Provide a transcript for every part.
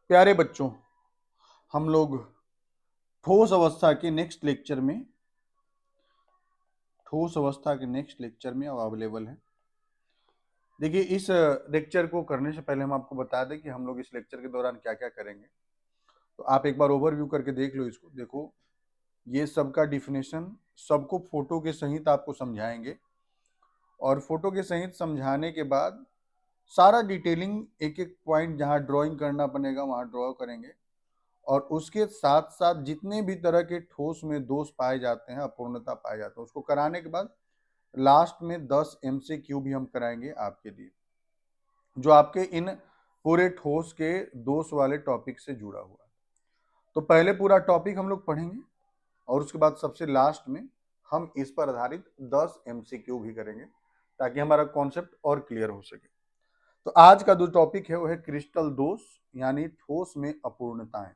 प्यारे बच्चों, हम लोग ठोस अवस्था के नेक्स्ट लेक्चर में अब अवेलेबल है। देखिए, इस लेक्चर को करने से पहले हम आपको बता दें कि हम लोग इस लेक्चर के दौरान क्या क्या करेंगे। तो आप एक बार ओवरव्यू करके देख लो इसको। देखो, ये सबका डिफिनेशन सबको फोटो के सहित आपको समझाएंगे, और फोटो के सहित समझाने के बाद सारा डिटेलिंग एक एक पॉइंट जहां ड्राइंग करना बनेगा वहां ड्रॉ करेंगे। और उसके साथ साथ जितने भी तरह के ठोस में दोष पाए जाते हैं, अपूर्णता पाए जाते हैं, उसको कराने के बाद लास्ट में 10 MCQ भी हम कराएंगे आपके लिए, जो आपके इन पूरे ठोस के दोष वाले टॉपिक से जुड़ा हुआ है। तो पहले पूरा टॉपिक हम लोग पढ़ेंगे और उसके बाद सबसे लास्ट में हम इस पर आधारित 10 MCQ भी करेंगे, ताकि हमारा कॉन्सेप्ट और क्लियर हो सके। तो आज का जो टॉपिक है वो है क्रिस्टल दोष, यानी ठोस में अपूर्णताएं।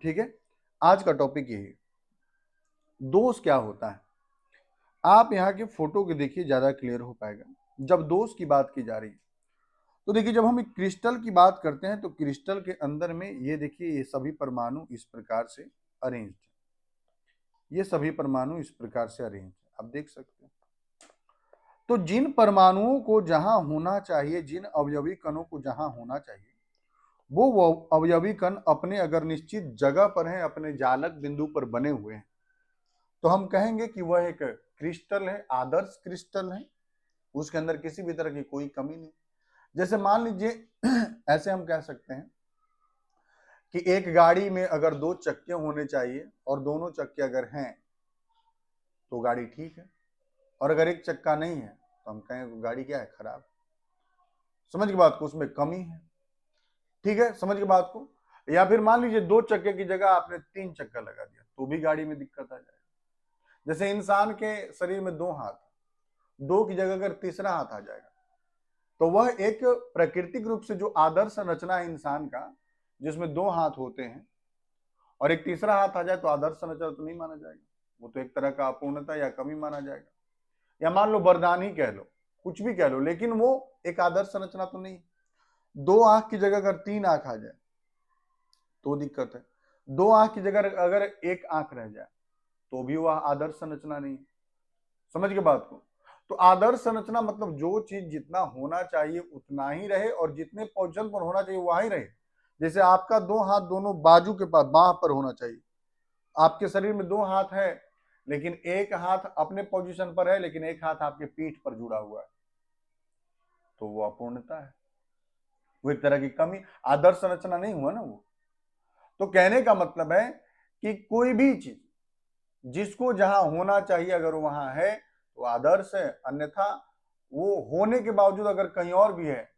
ठीक है, आज का टॉपिक यही है, दोष क्या होता है। आप यहाँ के फोटो के देखिए, ज्यादा क्लियर हो पाएगा जब दोष की बात की जा रही है। तो देखिए, जब हम एक क्रिस्टल की बात करते हैं तो क्रिस्टल के अंदर में ये देखिए, ये सभी परमाणु इस प्रकार से अरेंज्ड है। ये सभी परमाणु इस प्रकार से अरेंज है, आप देख सकते हैं। तो जिन परमाणुओं को जहां होना चाहिए, जिन अवयवी कणों को जहां होना चाहिए, वो अवयवी कण अपने अगर निश्चित जगह पर हैं, अपने जालक बिंदु पर बने हुए हैं, तो हम कहेंगे कि वह एक क्रिस्टल है, आदर्श क्रिस्टल है। उसके अंदर किसी भी तरह की कोई कमी नहीं। जैसे मान लीजिए ऐसे हम कह सकते हैं कि एक गाड़ी में अगर 2 चक्के होने चाहिए और दोनों चक्के अगर हैं तो गाड़ी ठीक है, और अगर एक चक्का नहीं है तो हम कहें गाड़ी क्या है, खराब। समझ की बात को, उसमें कमी है। ठीक है, समझ की बात को। या फिर मान लीजिए 2 चक्के की जगह आपने 3 चक्का लगा दिया, तो भी गाड़ी में दिक्कत आ जाएगी। जैसे इंसान के शरीर में 2 हाथ, 2 की जगह अगर तीसरा हाथ आ जाएगा, तो वह एक प्राकृतिक रूप से जो आदर्श संरचना है इंसान का, जिसमें 2 हाथ होते हैं और एक तीसरा हाथ आ जाए, तो आदर्श संरचना तो नहीं माना जाएगा, वो तो एक तरह का अपूर्णता या कमी माना जाएगा। या मान लो वरदान ही कह लो, कुछ भी कह लो, लेकिन वो एक आदर्श संरचना तो नहीं। 2 आंख की जगह अगर 3 आंख आ जाए तो दिक्कत है। 2 आंख की जगह अगर 1 आंख रह जाए तो भी वह आदर्श संरचना नहीं। समझ के बात को। तो आदर्श संरचना मतलब जो चीज जितना होना चाहिए उतना ही रहे, और जितने पोजीशन पर होना चाहिए वहां ही रहे। जैसे आपका 2 हाथ दोनों बाजू के पास, बाह पर होना चाहिए। आपके शरीर में 2 हाथ है, लेकिन एक हाथ अपने पोजीशन पर है, लेकिन एक हाथ आपके पीठ पर जुड़ा हुआ है, तो वो अपूर्णता है, वो एक तरह की कमी, आदर्श संरचना नहीं हुआ ना वो। तो कहने का मतलब है कि कोई भी चीज जिसको जहां होना चाहिए अगर वहां है तो आदर्श है, अन्यथा वो होने के बावजूद अगर कहीं और भी है,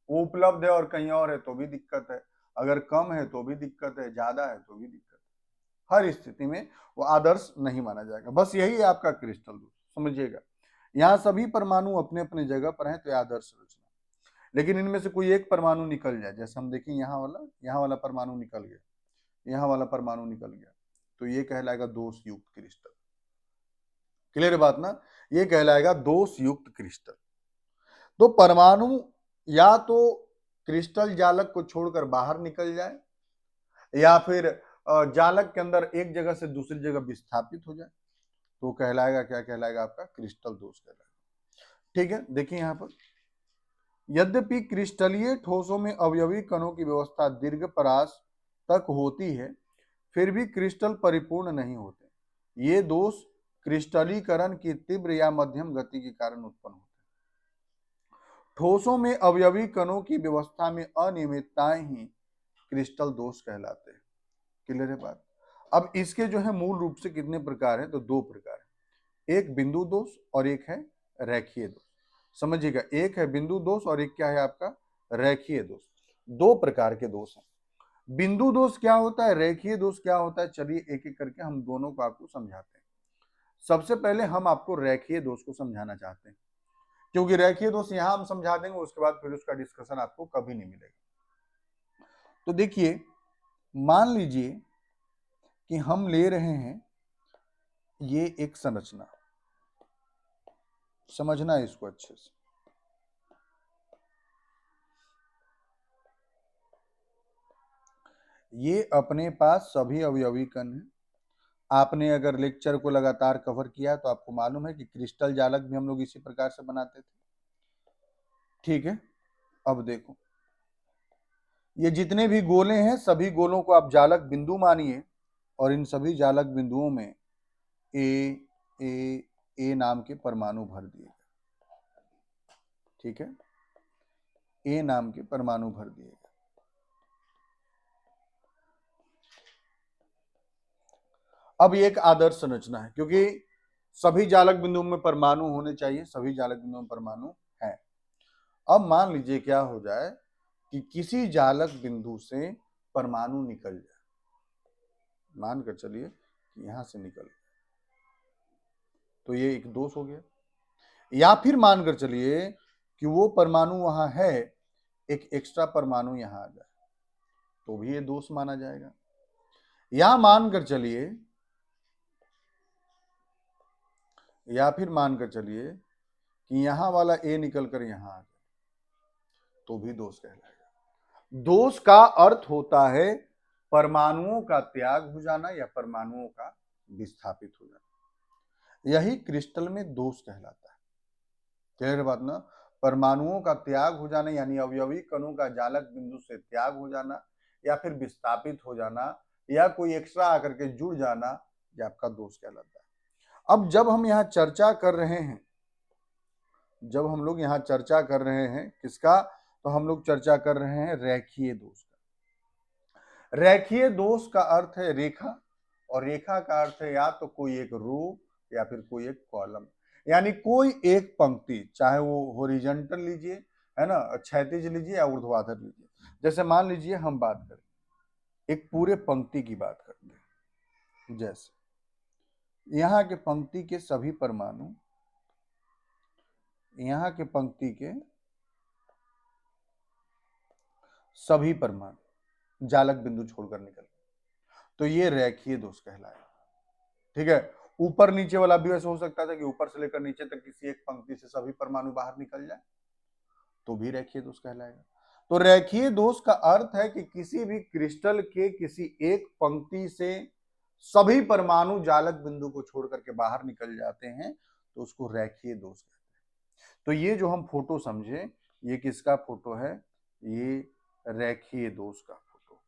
वो उपलब्ध है और कहीं और है तो भी दिक्कत है, अगर कम है तो भी दिक्कत है, ज्यादा है तो भी दिक्कत है। हर स्थिति में वो आदर्श नहीं माना जाएगा। बस यही है आपका क्रिस्टल दोष, समझिएगा। यहाँ सभी परमाणु अपने अपने जगह पर हैं, तो आदर्श रचना। लेकिन इनमें से कोई एक परमाणु निकल जाए, जैसे हम देखें यहाँ वाला परमाणु निकल गया, यहाँ वाला परमाणु निकल गया, तो ये कहलाएगा दोष युक्त क्रिस्टल। क्लियर बात ना, ये कहलाएगा दोष युक्त क्रिस्टल। तो परमाणु या तो क्रिस्टल जालक को छोड़कर बाहर निकल जाए, या फिर जालक के अंदर एक जगह से दूसरी जगह विस्थापित हो जाए, तो कहलाएगा, क्या कहलाएगा, आपका क्रिस्टल दोष कहलाएगा। ठीक है, देखिए यहाँ पर, यद्यपि क्रिस्टलीय ठोसों में अवयवी कणों की व्यवस्था दीर्घ परास तक होती है, फिर भी क्रिस्टल परिपूर्ण नहीं होते। ये दोष क्रिस्टलीकरण की तीव्र या मध्यम गति के कारण उत्पन्न होते हैं। ठोसों में अवयवी कणों की व्यवस्था में अनियमितताएं ही क्रिस्टल दोष कहलाते हैं। क्लियर है बात। अब इसके जो है मूल रूप से कितने प्रकार हैं, तो 2 प्रकार है, एक बिंदु दोष और एक है रेखीय दोष। समझिएगा, एक है बिंदु दोष और एक क्या है आपका, रेखीय दोष। 2 प्रकार के दोष हैं। बिंदु दोष क्या होता है, रेखीय दोष क्या होता है, चलिए एक एक करके हम दोनों को आपको समझाते हैं। सबसे पहले हम आपको रेखीय दोष को समझाना चाहते हैं, क्योंकि रेखीय दोष यहां हम समझा देंगे, उसके बाद फिर उसका डिस्कशन आपको कभी नहीं मिलेगा। तो देखिए, मान लीजिए कि हम ले रहे हैं ये एक संरचना, समझना है इसको अच्छे से। ये अपने पास सभी अवयवी कण हैं। आपने अगर लेक्चर को लगातार कवर किया तो आपको मालूम है कि क्रिस्टल जालक भी हम लोग इसी प्रकार से बनाते थे। ठीक है, अब देखो ये जितने भी गोले हैं सभी गोलों को आप जालक बिंदु मानिए और इन सभी जालक बिंदुओं में ए ए ए नाम के परमाणु भर दिए गए। ठीक है, ए नाम के परमाणु भर दिए गए। अब ये एक आदर्श संरचना है क्योंकि सभी जालक बिंदुओं में परमाणु होने चाहिए, सभी जालक बिंदुओं में परमाणु है। अब मान लीजिए क्या हो जाए कि किसी जालक बिंदु से परमाणु निकल जाए, मानकर चलिए कि यहां से निकल गया, तो ये एक दोष हो गया। या फिर मानकर चलिए कि वो परमाणु वहां है, एक एक्स्ट्रा परमाणु यहां आ जाए, तो भी ये दोष माना जाएगा। या मानकर चलिए, या फिर मानकर चलिए कि यहां वाला ए निकलकर यहां आ जाए, तो भी दोष कहलाएगा। दोष का अर्थ होता है परमाणुओं का त्याग हो जाना या परमाणुओं का विस्थापित हो जाना, यही क्रिस्टल में दोष कहलाता है। क्लियर बात ना? परमाणुओं का त्याग हो जाना यानी अवयवी कणों का जालक बिंदु से त्याग हो जाना या फिर विस्थापित हो जाना या कोई एक्स्ट्रा आकर के जुड़ जाना, ये आपका दोष कहलाता है। अब जब हम यहाँ चर्चा कर रहे हैं, जब हम लोग यहाँ चर्चा कर रहे हैं किसका, तो हम लोग चर्चा कर रहे हैं रेखीय दोष का। रेखीय दोष का अर्थ है रेखा, और रेखा का अर्थ है या तो कोई एक रो या फिर कोई एक कॉलम, यानी कोई एक पंक्ति, चाहे वो हॉरिजॉन्टल लीजिए, है ना, क्षैतिज लीजिए या ऊर्ध्वाधर लीजिए। जैसे मान लीजिए हम बात करें एक पूरे पंक्ति की बात करते हैं, जैसे यहाँ के पंक्ति के सभी परमाणु, यहाँ के पंक्ति के सभी परमाणु जालक बिंदु छोड़कर निकल, तो ये रेखीय दोष कहलाएगा। ठीक है, ऊपर नीचे वाला भी ऐसा हो सकता था कि ऊपर से लेकर नीचे तक किसी एक पंक्ति से सभी परमाणु बाहर निकल जाए, तो भी रेखीय दोष कहलाएगा। तो रेखीय दोष का अर्थ है कि किसी भी क्रिस्टल के किसी एक पंक्ति से सभी परमाणु जालक बिंदु को छोड़ करके बाहर निकल जाते हैं, तो उसको रेखीय दोष कहते हैं। तो ये जो हम फोटो समझे, ये किसका फोटो है? ये रेखीय दोष का फोटो,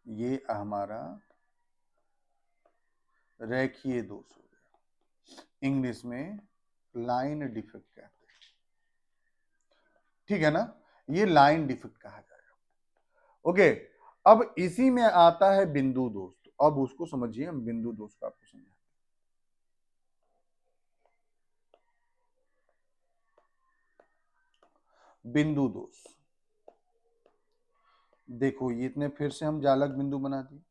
ये हमारा रेखीय दोष हो गया, इंग्लिश में लाइन डिफेक्ट कहते हैं। ठीक है ना, ये लाइन डिफेक्ट कहा जाएगा। ओके, अब इसी में आता है बिंदु दोष, तो अब उसको समझिए, हम बिंदु दोष को आपको समझाते हैं। बिंदु दोष देखो, ये इतने फिर से हम जालक बिंदु बना दिए,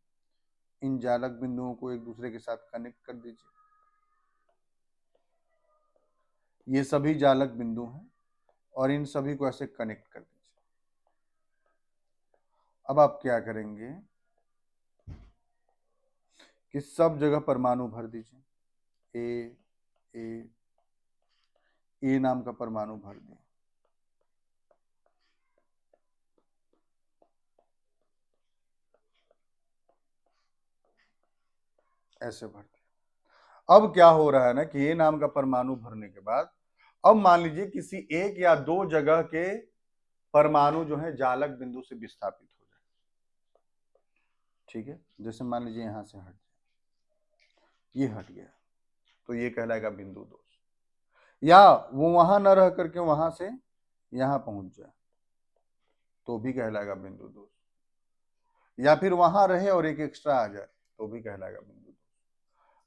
इन जालक बिंदुओं को एक दूसरे के साथ कनेक्ट कर दीजिए, ये सभी जालक बिंदु हैं और इन सभी को ऐसे कनेक्ट कर दीजिए। अब आप क्या करेंगे कि सब जगह परमाणु भर दीजिए, ए ए ए नाम का परमाणु भर दिए, ऐसे भर दिया। अब क्या हो रहा है ना कि ए नाम का परमाणु भरने के बाद अब मान लीजिए किसी एक या दो जगह के परमाणु जो है जालक बिंदु से विस्थापित हो जाए। ठीक है, जैसे मान लीजिए यहां से हट जाए, ये हट गया, तो ये कहलाएगा बिंदु दोष। या वो वहां न रह करके वहां से यहां पहुंच जाए, तो भी कहलाएगा बिंदु दोष। या फिर वहां रहे और एक एक्स्ट्रा आ जाए, तो भी कहलाएगा बिंदु दोष।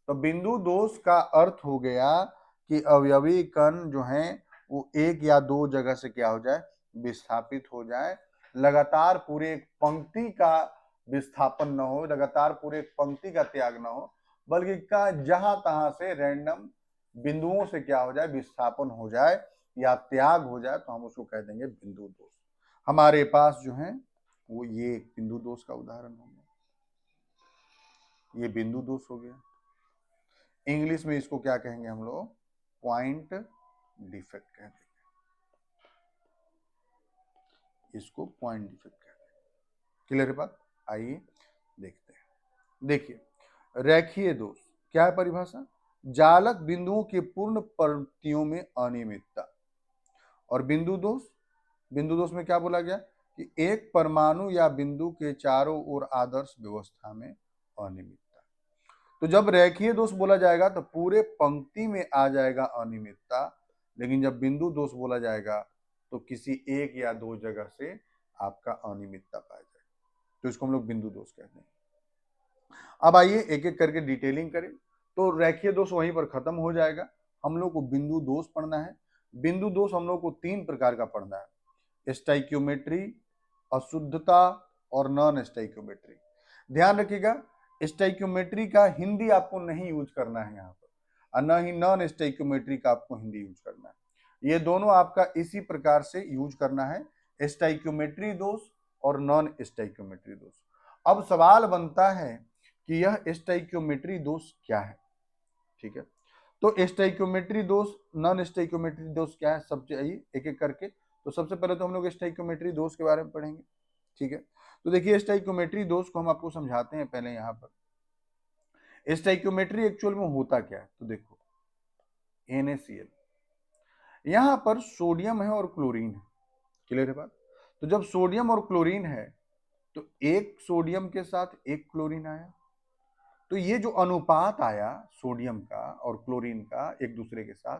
तो बिंदु दोष का अर्थ हो गया कि अवयवी कण जो है वो एक या दो जगह से क्या हो जाए, विस्थापित हो जाए, लगातार पूरे एक पंक्ति का विस्थापन न हो, लगातार पूरे एक पंक्ति का त्याग न हो, बल्कि का जहां तहां से रैंडम बिंदुओं से क्या हो जाए, विस्थापन हो जाए या त्याग हो जाए, तो हम उसको कह देंगे बिंदु दोष। हमारे पास जो है वो ये बिंदु दोष का उदाहरण हो गया, ये बिंदु दोष हो गया। इंग्लिश में इसको क्या कहेंगे हम लोग? पॉइंट डिफेक्ट कह देंगे। इसको पॉइंट डिफेक्ट कहते हैं। क्लियर है बात? आइए देखते हैं। देखिए, रेखीय दोष क्या है परिभाषा? जालक बिंदुओं के पूर्ण पंक्तियों में अनियमितता। और बिंदु दोष में क्या बोला गया कि एक परमाणु या बिंदु के चारों ओर आदर्श व्यवस्था में अनियमितता। तो जब रेखीय दोष बोला जाएगा तो पूरे पंक्ति में आ जाएगा अनियमितता, लेकिन जब बिंदु दोष बोला जाएगा तो किसी एक या दो जगह से आपका अनियमितता पाया जाएगा, तो इसको हम लोग बिंदु दोष कहते हैं। अब आइए एक एक करके डिटेलिंग करें। तो रेखीय दोष वहीं पर खत्म हो जाएगा, हम लोग को बिंदु दोष पढ़ना है। बिंदु दोष हम लोग को 3 प्रकार का पढ़ना है: स्टाइक्योमेट्री, अशुद्धता और नॉन स्टाइक्योमेट्री। ध्यान रखिएगा, स्टाइक्योमेट्री का हिंदी आपको नहीं यूज करना है यहाँ पर, और न ही नॉन स्टाइक्योमेट्री का आपको हिंदी यूज करना है। ये दोनों आपका इसी प्रकार से यूज करना है, स्टाइक्योमेट्री दोष और नॉन स्टाइक्योमेट्री दोष। अब सवाल बनता है कि यह स्टाइक्योमेट्री दोष क्या है। ठीक है, तो स्टाइक्योमेट्री दोष, नॉन स्टाइक्योमेट्री दोष क्या है, सब चाहिए एक एक करके। तो सबसे पहले तो हम लोग स्टाइक्योमेट्री दोष के बारे में पढ़ेंगे। ठीक है, तो देखिए स्टाइक्योमेट्री दोष को हम आपको समझाते हैं पहले। यहाँ पर स्टाइक्योमेट्री एक्चुअल में होता क्या है, तो देखो NaCl, यहाँ पर सोडियम है और क्लोरीन है। क्लियर है बात? तो जब सोडियम और क्लोरीन है तो एक सोडियम के साथ एक क्लोरीन आया, तो ये जो अनुपात आया सोडियम का और क्लोरीन का एक दूसरे के साथ,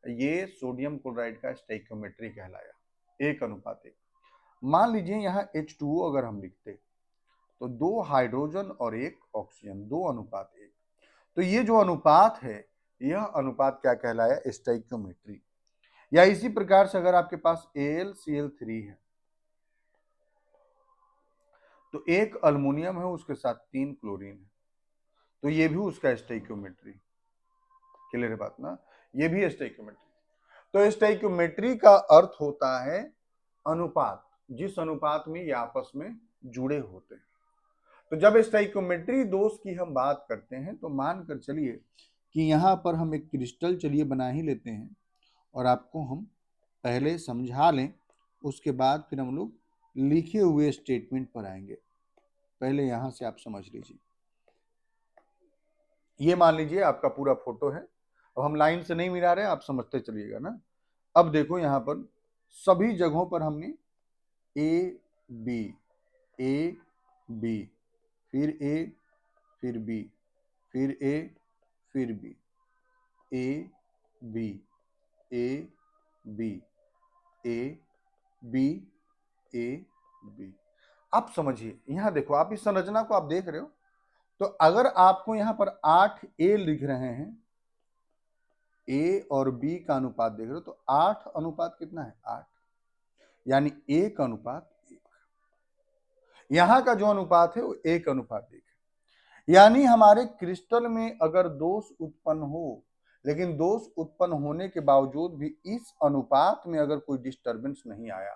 ये सोडियम क्लोराइड का स्टाइक्योमेट्री कहलाया, 1:1। मान लीजिए यहाँ H2O अगर हम लिखते तो 2 हाइड्रोजन और 1 ऑक्सीजन, 2:1। तो ये जो अनुपात है, यह अनुपात क्या कहलाया? स्टाइक्योमेट्री। या इसी प्रकार से अगर आपके पास AlCl3 है तो 1 अल्युमिनियम है, उसके साथ 3 क्लोरीन है, तो ये भी उसका स्टाइक्योमेट्री। क्लियर है बात ना? ये भी स्टाइक्योमेट्री। तो स्टाइक्योमेट्री का अर्थ होता है अनुपात, जिस अनुपात में ये आपस में जुड़े होते हैं। तो जब स्टाइक्योमेट्री दोष की हम बात करते हैं तो मानकर चलिए कि यहाँ पर हम एक क्रिस्टल चलिए बना ही लेते हैं, और आपको हम पहले समझा लें, उसके बाद फिर हम लोग लिखे हुए स्टेटमेंट पर आएंगे। पहले यहाँ से आप समझ लीजिए, ये मान लीजिए आपका पूरा फोटो है। अब हम लाइन से नहीं मिला रहे, आप समझते चलिएगा ना। अब देखो यहाँ पर सभी जगहों पर हमने A B फिर A फिर B फिर A फिर B, A B A B A B A B। आप समझिए, यहाँ देखो, आप इस संरचना को आप देख रहे हो, तो अगर आपको यहाँ पर 8A लिख रहे हैं, A और B का अनुपात देख रहे हो, तो 8 अनुपात कितना है? 8, यानी 1:1। यहाँ का जो अनुपात है वो 1:1 है। यानी हमारे क्रिस्टल में अगर दोष उत्पन्न हो, लेकिन दोष उत्पन्न होने के बावजूद भी इस अनुपात में अगर कोई डिस्टरबेंस नहीं आया,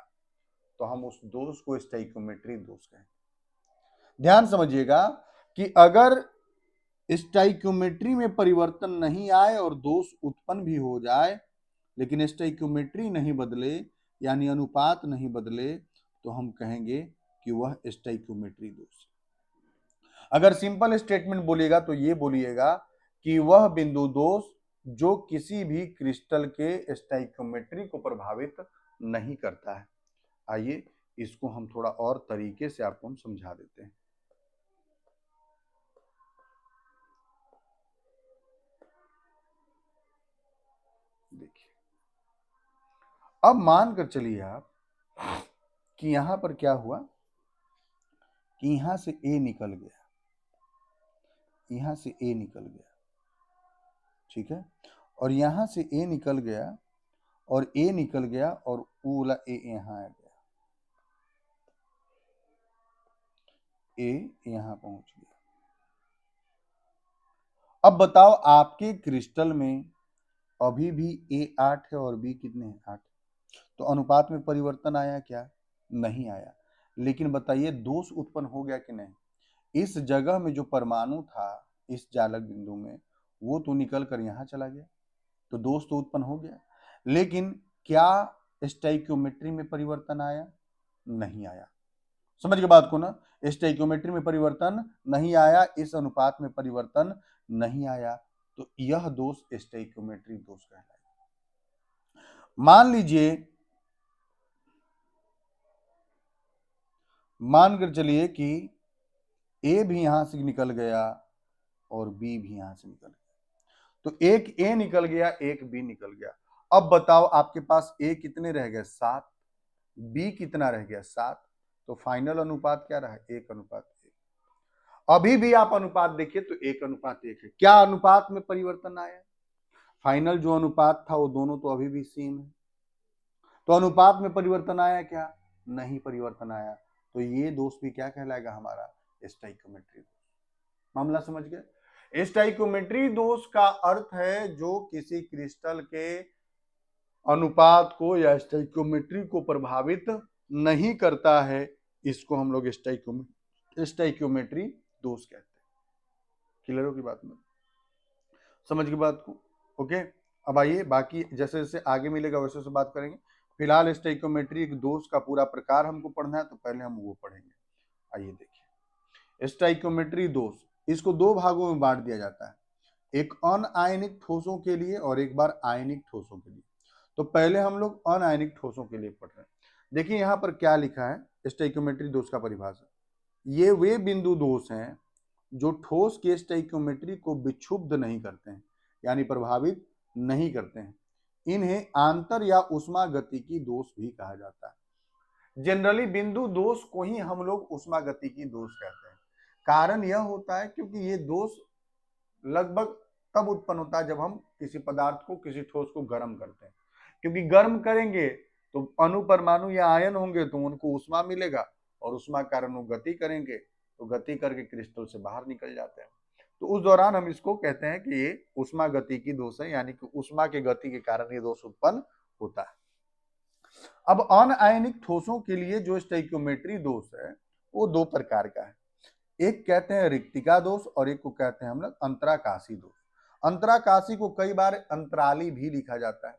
तो हम उस दोष को स्टाइक्योमेट्री दोष कहेंगे। ध्यान समझिएगा कि अगर स्टाइक्योमेट्री में परिवर्तन नहीं आए और दोष उत्पन्न भी हो जाए, लेकिन स्टाइक्योमेट्री नहीं बदले, यानी अनुपात नहीं बदले, तो हम कहेंगे कि वह स्टाइक्योमेट्री दोष। अगर सिंपल स्टेटमेंट बोलिएगा तो ये बोलिएगा कि वह बिंदु दोष जो किसी भी क्रिस्टल के स्टाइक्योमेट्री को प्रभावित नहीं करता है। आइए इसको हम थोड़ा और तरीके से आपको हम समझा देते हैं। देखिए, अब मान कर चलिए आप कि यहां पर क्या हुआ कि यहां से A निकल गया, यहां से A निकल गया, ठीक है, और यहां से A निकल गया और A निकल गया और वो वाला A यहां आ गया, A यहां पहुंच गया। अब बताओ आपके क्रिस्टल में अभी भी A 8 है और B कितने हैं? 8। तो अनुपात में परिवर्तन आया क्या? नहीं आया। लेकिन बताइए दोष उत्पन्न हो गया कि नहीं? इस जगह में जो परमाणु था इस जालक बिंदु में, वो तो निकल कर यहां चला गया, तो दोष तो उत्पन्न हो गया। लेकिन क्या स्टाइक्योमेट्री में परिवर्तन आया? नहीं आया। समझ के बात को ना, स्टोइकियोमेट्री में परिवर्तन नहीं आया, इस अनुपात में परिवर्तन नहीं आया, तो यह दोष स्टोइकियोमेट्री दोष कहलाएगा। मान कर चलिए कि ए भी यहां से निकल गया और बी भी यहां से निकल गया, तो एक ए निकल गया, एक बी निकल गया। अब बताओ आपके पास ए कितने रह गए? 7, बी कितना रह गया? 7, तो फाइनल अनुपात क्या रहा? 1:1। अभी भी आप अनुपात देखिए तो 1:1 है। क्या अनुपात में परिवर्तन आया? फाइनल जो अनुपात था वो दोनों तो अभी भी सेम है, तो अनुपात में परिवर्तन आया क्या? नहीं परिवर्तन आया, तो ये दोष भी क्या कहलाएगा? हमारा स्टोइकियोमेट्री दोष। मामला समझ गए? स्टोइकियोमेट्री दोष का अर्थ है जो किसी क्रिस्टल के अनुपात को या स्टोइकियोमेट्री को प्रभावित नहीं करता है, इसको हम लोग स्टोइकियोमेट्री दोष कहते हैं। क्लियर हो की बात में? समझ की बात को? ओके, अब आइए बाकी जैसे जैसे आगे मिलेगा वैसे वैसे बात करेंगे। फिलहाल स्टोइकियोमेट्री दोष का पूरा प्रकार हमको पढ़ना है, तो पहले हम वो पढ़ेंगे। आइए देखिए, स्टोइकियोमेट्री दोष, इसको दो भागों में बांट दिया जाता है, एक अनआयनिक ठोसों के लिए और एक बार आयनिक ठोसों के लिए। तो पहले हम लोग अनआयनिक ठोसों के लिए पढ़ रहे हैं। देखिए यहाँ पर क्या लिखा है स्टोइकियोमेट्री दोष का परिभाषा। ये वे बिंदु दोष हैं जो ठोस के स्टोइकियोमेट्री को विक्षुब्ध नहीं करते हैं, यानी प्रभावित नहीं करते हैं। इन्हें आंतर या उष्मा गतिकी दोष भी कहा जाता है। जनरली बिंदु दोष को ही हम लोग उष्मा गतिकी दोष कहते हैं। कारण यह होता है क्योंकि ये दोष लगभग तब उत्पन्न होता है जब हम किसी पदार्थ को, किसी ठोस को गर्म करते हैं, क्योंकि गर्म करेंगे तो अणु, परमाणु या आयन होंगे तो उनको उष्मा मिलेगा, और उष्मा कारण वो गति करेंगे तो गति करके क्रिस्टल से बाहर निकल जाते हैं। तो उस दौरान हम इसको कहते हैं कि ये उष्मा गति की दोष है, यानी कि उष्मा के गति के कारण ये दोष उत्पन्न होता है। अब अनआयनिक ठोसों के लिए जो स्टोइकियोमेट्री दोष है वो दो प्रकार का है। एक कहते हैं रिक्तिका दोष और एक को कहते हैं हम लोग अंतराकाशी दोष। अंतराकाशी को कई बार अंतराली भी लिखा जाता है,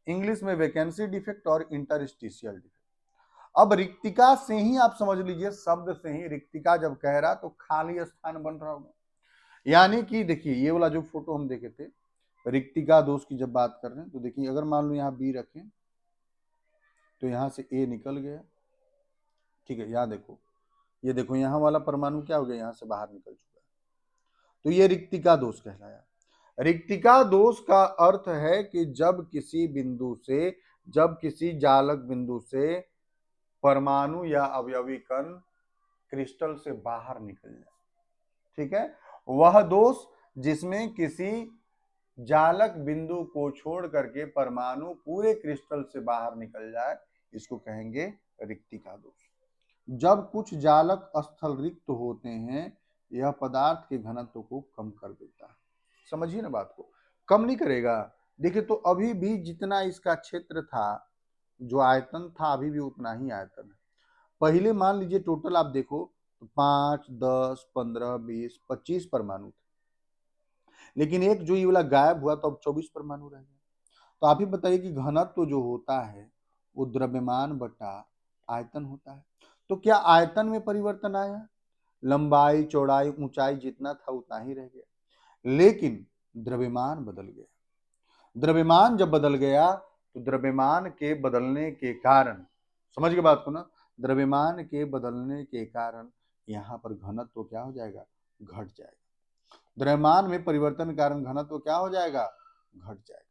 इंग्लिश में वैकेंसी डिफेक्ट और इंटरस्टिशियल डिफेक्ट। अब रिक्तिका से ही आप समझ लीजिए, शब्द से ही रिक्तिका जब कह रहा तो खाली स्थान बन रहा होगा, यानी कि देखिए ये वाला जो फोटो हम देखे थे रिक्तिका दोष की जब बात कर रहे हैं, तो देखिए अगर मान लो यहाँ बी रखें तो यहाँ से ए निकल गया, ठीक है, यहाँ देखो, ये देखो यहाँ वाला परमाणु क्या हो गया, यहाँ से बाहर निकल चुका है, तो ये रिक्तिका दोष कहलाया। रिक्तिका दोष का अर्थ है कि जब किसी बिंदु से, जब किसी जालक बिंदु से परमाणु या अवयवी कण क्रिस्टल से बाहर निकल जाए, ठीक है, वह दोष जिसमें किसी जालक बिंदु को छोड़ करके परमाणु पूरे क्रिस्टल से बाहर निकल जाए, इसको कहेंगे रिक्तिका दोष। जब कुछ जालक स्थल रिक्त होते हैं, यह पदार्थ के घनत्व को कम कर देता है। समझिए ना बात को, कम नहीं करेगा। देखिए तो अभी भी जितना इसका क्षेत्र था, जो आयतन था, अभी भी उतना ही आयतन है। पहले मान लीजिए टोटल आप देखो तो 5, 10, 15, 20, 25 परमाणु थे, लेकिन एक जो ये वाला गायब हुआ तो अब 24 परमाणु रह गए। तो आप ही बताइए कि घनत्व जो होता है वो द्रव्यमान बटा आयतन होता है। तो क्या आयतन में परिवर्तन आया? लंबाई, चौड़ाई, ऊंचाई जितना था उतना ही रह गया, लेकिन द्रव्यमान बदल गया। द्रव्यमान जब बदल गया तो द्रव्यमान के बदलने के कारण, समझ के बात को ना, द्रव्यमान के बदलने के कारण यहाँ पर घनत्व क्या हो जाएगा? घट जाएगा। द्रव्यमान में परिवर्तन के कारण घनत्व क्या हो जाएगा? घट जाएगा।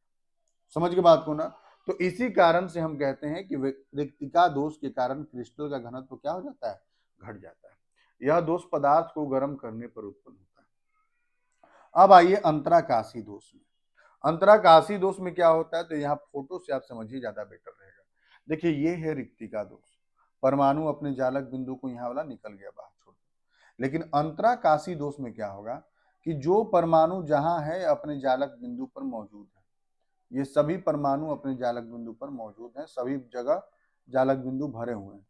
समझ के बात को ना, तो इसी कारण से हम कहते हैं कि रिक्तिका दोष के कारण क्रिस्टल का घनत्व क्या हो जाता है? घट जाता है। यह दोष पदार्थ को गर्म करने पर उत्पन्न होता है। अब आइए अंतराकाशी दोष में। अंतराकाशी दोष में क्या होता है, तो यहाँ फोटो से आप समझिए ज्यादा बेटर रहेगा। देखिए ये है रिक्तिका दोष, परमाणु अपने जालक बिंदु को यहाँ वाला निकल गया बाहर छोड़, लेकिन अंतराकाशी दोष में क्या होगा कि जो परमाणु जहां है अपने जालक बिंदु पर मौजूद है, ये सभी परमाणु अपने जालक बिंदु पर मौजूद हैं, सभी जगह जालक बिंदु भरे हुए हैं।